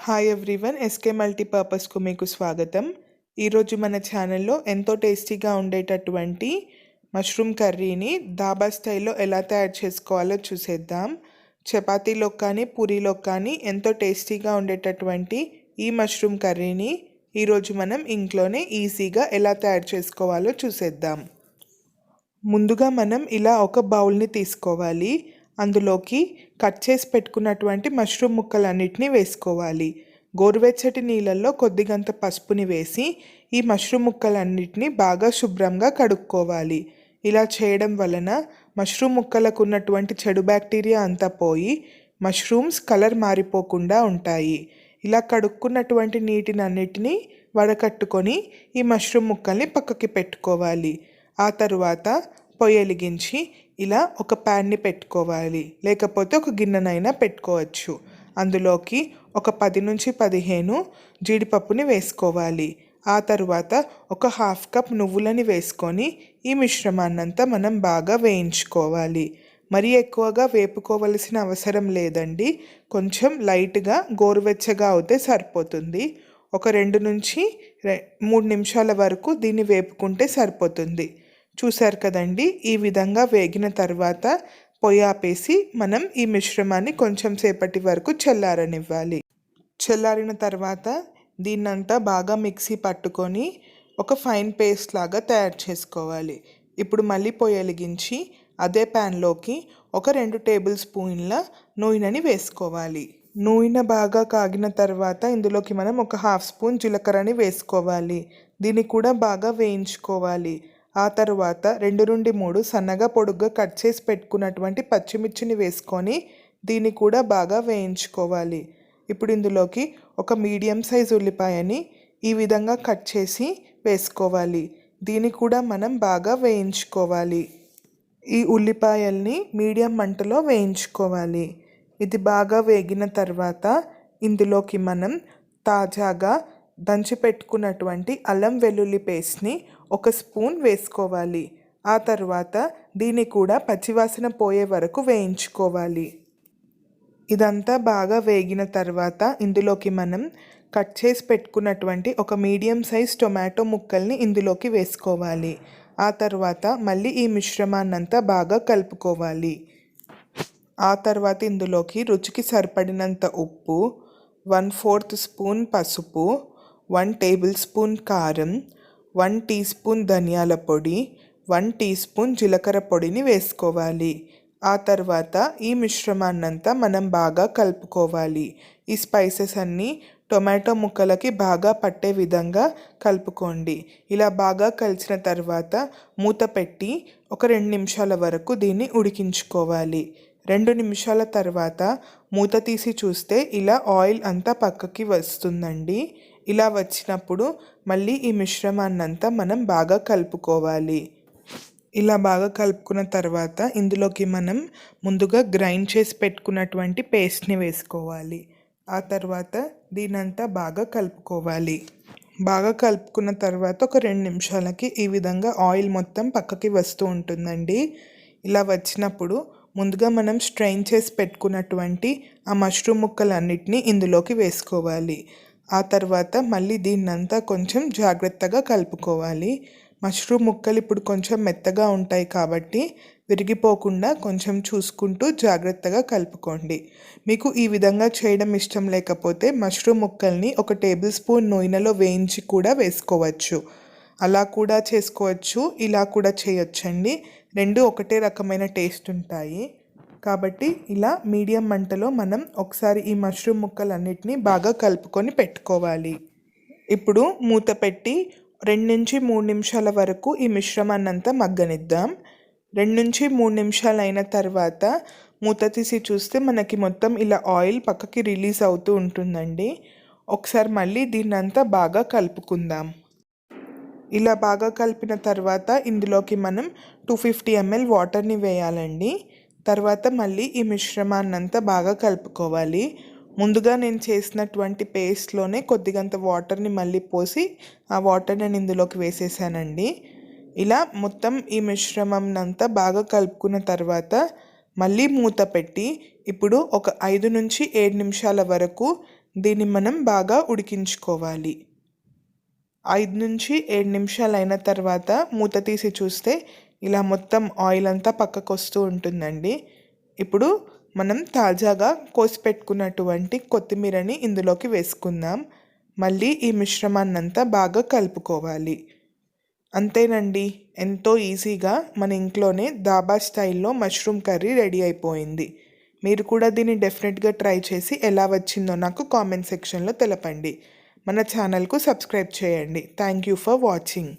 Hi everyone, SK మల్టీపర్పస్కు మీకు స్వాగతం. ఈరోజు మన ఛానల్లో ఎంతో టేస్టీగా ఉండేటటువంటి మష్రూమ్ కర్రీని ధాబా స్టైల్లో ఎలా తయారు చేసుకోవాలో చూసేద్దాం. చపాతీలో కానీ పూరీలో కానీ ఎంతో టేస్టీగా ఉండేటటువంటి ఈ మష్రూమ్ కర్రీని ఈరోజు మనం ఇంట్లోనే ఈజీగా ఎలా తయారు చేసుకోవాలో చూసేద్దాం. ముందుగా మనం ఇలా ఒక బౌల్ని తీసుకోవాలి. అందులోకి కట్ చేసి పెట్టుకున్నటువంటి మష్రూమ్ ముక్కలన్నిటినీ వేసుకోవాలి. గోరువెచ్చటి నీళ్ళల్లో కొద్దిగంత పసుపుని వేసి ఈ మష్రూమ్ ముక్కలన్నిటినీ బాగా శుభ్రంగా కడుక్కోవాలి. ఇలా చేయడం వలన మష్రూమ్ ముక్కలకు ఉన్నటువంటి చెడు బ్యాక్టీరియా అంతా పోయి మష్రూమ్స్ కలర్ మారిపోకుండా ఉంటాయి. ఇలా కడుక్కున్నటువంటి నీటినన్నిటినీ వడకట్టుకొని ఈ మష్రూమ్ ముక్కల్ని పక్కకి పెట్టుకోవాలి. ఆ తరువాత పొయ్యి వెలిగించి ఇలా ఒక ప్యాన్ని పెట్టుకోవాలి, లేకపోతే ఒక గిన్నెనైనా పెట్టుకోవచ్చు. అందులోకి ఒక 10 నుంచి 15 జీడిపప్పుని వేసుకోవాలి. ఆ తరువాత ఒక హాఫ్ కప్ నువ్వులని వేసుకొని ఈ మిశ్రమాన్నంతా మనం బాగా వేయించుకోవాలి. మరీ ఎక్కువగా వేపుకోవలసిన అవసరం లేదండి, కొంచెం లైట్గా గోరువెచ్చగా అవుతే సరిపోతుంది. ఒక 2 నుంచి 3 నిమిషాల వరకు దీన్ని వేపుకుంటే సరిపోతుంది. చూశారు కదండి, ఈ విధంగా వేగిన తర్వాత పొయ్యి ఆపేసి మనం ఈ మిశ్రమాన్ని కొంచెం సేపటి వరకు చల్లారనివ్వాలి. చల్లారిన తర్వాత దీన్నంతా బాగా మిక్సీ పట్టుకొని ఒక ఫైన్ పేస్ట్ లాగా తయారు చేసుకోవాలి. ఇప్పుడు మళ్ళీ పొయ్యి వెలిగించి అదే ప్యాన్లోకి ఒక 2 టేబుల్ స్పూన్ల నూనెని వేసుకోవాలి. నూనె బాగా కాగిన తర్వాత ఇందులోకి మనం ఒక హాఫ్ స్పూన్ జీలకర్రని వేసుకోవాలి. దీన్ని కూడా బాగా వేయించుకోవాలి. ఆ తర్వాత 2 నుండి 3 సన్నగా పొడుగ్గా కట్ చేసి పెట్టుకున్నటువంటి పచ్చిమిర్చిని వేసుకొని దీన్ని కూడా బాగా వేయించుకోవాలి. ఇప్పుడు ఇందులోకి ఒక మీడియం సైజ్ ఉల్లిపాయని ఈ విధంగా కట్ చేసి వేసుకోవాలి. దీన్ని కూడా మనం బాగా వేయించుకోవాలి. ఈ ఉల్లిపాయల్ని మీడియం మంటలో వేయించుకోవాలి. ఇది బాగా వేగిన తర్వాత ఇందులోకి మనం తాజాగా దంచి పెట్టుకున్నటువంటి అల్లం వెల్లుల్లి పేస్ట్ని 1 స్పూన్ వేసుకోవాలి. ఆ తర్వాత దీన్ని కూడా పచ్చివాసన పోయే వరకు వేయించుకోవాలి. ఇదంతా బాగా వేగిన తర్వాత ఇందులోకి మనం కట్ చేసి పెట్టుకున్నటువంటి ఒక మీడియం సైజ్ టొమాటో ముక్కల్ని ఇందులోకి వేసుకోవాలి. ఆ తర్వాత మళ్ళీ ఈ మిశ్రమాన్నంతా బాగా కలుపుకోవాలి. ఆ తర్వాత ఇందులోకి రుచికి సరిపడినంత ఉప్పు, 1/4 స్పూన్ పసుపు, 1 టేబుల్ స్పూన్ కారం, 1 టీ స్పూన్ ధనియాల పొడి, 1 టీ స్పూన్ జీలకర్ర పొడిని వేసుకోవాలి. ఆ తర్వాత ఈ మిశ్రమాన్నంతా మనం బాగా కలుపుకోవాలి. ఈ స్పైసెస్ అన్నీ టొమాటో ముక్కలకి బాగా పట్టే విధంగా కలుపుకోండి. ఇలా బాగా కలిసిన తర్వాత మూత పెట్టి ఒక 2 నిమిషాల వరకు దీన్ని ఉడికించుకోవాలి. 2 నిమిషాల తర్వాత మూత తీసి చూస్తే ఇలా ఆయిల్ అంతా పక్కకి వస్తుందండి. ఇలా వచ్చినప్పుడు మళ్ళీ ఈ మిశ్రమాన్నంతా మనం బాగా కలుపుకోవాలి. ఇలా బాగా కలుపుకున్న తర్వాత ఇందులోకి మనం ముందుగా గ్రైండ్ చేసి పెట్టుకున్నటువంటి పేస్ట్ని వేసుకోవాలి. ఆ తర్వాత దీనంతా బాగా కలుపుకోవాలి. బాగా కలుపుకున్న తర్వాత ఒక 2 నిమిషాలకి ఈ విధంగా ఆయిల్ మొత్తం పక్కకి వస్తూ ఉంటుందండి. ఇలా వచ్చినప్పుడు ముందుగా మనం స్ట్రెయిన్ చేసి పెట్టుకున్నటువంటి ఆ మష్రూమ్ ముక్కలన్నిటినీ ఇందులోకి వేసుకోవాలి. ఆ తర్వాత మళ్ళీ దీన్నంతా కొంచెం జాగ్రత్తగా కలుపుకోవాలి. మష్రూమ్ ముక్కలు ఇప్పుడు కొంచెం మెత్తగా ఉంటాయి కాబట్టి విరిగిపోకుండా కొంచెం చూసుకుంటూ జాగ్రత్తగా కలుపుకోండి. మీకు ఈ విధంగా చేయడం ఇష్టం లేకపోతే మష్రూమ్ ముక్కల్ని ఒక టేబుల్ స్పూన్ నూనెలో వేయించి కూడా వేసుకోవచ్చు. అలా కూడా చేసుకోవచ్చు, ఇలా కూడా చేయొచ్చండి. 2 ఒకటే రకమైన టేస్ట్ ఉంటాయి. కాబట్టి ఇలా మీడియం మంటలో మనం ఒకసారి ఈ మష్రూమ్ ముక్కలన్నిటినీ బాగా కలుపుకొని పెట్టుకోవాలి. ఇప్పుడు మూత పెట్టి 2 నుంచి 3 నిమిషాల వరకు ఈ మిశ్రమాన్నంతా మగ్గనిద్దాం. 2 నుంచి 3 నిమిషాలు అయిన తర్వాత మూత తీసి చూస్తే మనకి మొత్తం ఇలా ఆయిల్ పక్కకి రిలీజ్ అవుతూ ఉంటుందండి. ఒకసారి మళ్ళీ దీన్నంతా బాగా కలుపుకుందాం. ఇలా బాగా కలిపిన తర్వాత ఇందులోకి మనం 250 ml వాటర్ని వేయాలండి. తర్వాత మళ్ళీ ఈ మిశ్రమాన్నంతా బాగా కలుపుకోవాలి. ముందుగా నేను చేసినటువంటి పేస్ట్లోనే కొద్దిగంత వాటర్ని మళ్ళీ పోసి ఆ వాటర్ నేను ఇందులోకి వేసేసానండి. ఇలా మొత్తం ఈ మిశ్రమంనంతా బాగా కలుపుకున్న తర్వాత మళ్ళీ మూత పెట్టి ఇప్పుడు ఒక 5 నుంచి 7 నిమిషాల వరకు దీన్ని మనం బాగా ఉడికించుకోవాలి. 5-7 నిమిషాలు అయిన తర్వాత మూత తీసి చూస్తే ఇలా మొత్తం ఆయిల్ అంతా పక్కకు వస్తూ ఉంటుందండి. ఇప్పుడు మనం తాజాగా కోసి పెట్టుకున్నటువంటి కొత్తిమీరని ఇందులోకి వేసుకుందాం. మళ్ళీ ఈ మిశ్రమాన్నంతా బాగా కలుపుకోవాలి. అంతేనండి, ఎంతో ఈజీగా మన ఇంట్లోనే దాబా స్టైల్లో మష్రూమ్ కర్రీ రెడీ అయిపోయింది. మీరు కూడా దీన్ని డెఫినెట్గా ట్రై చేసి ఎలా వచ్చిందో నాకు కామెంట్ సెక్షన్లో తెలపండి. మన ఛానల్కు సబ్స్క్రైబ్ చేయండి. Thank you for watching.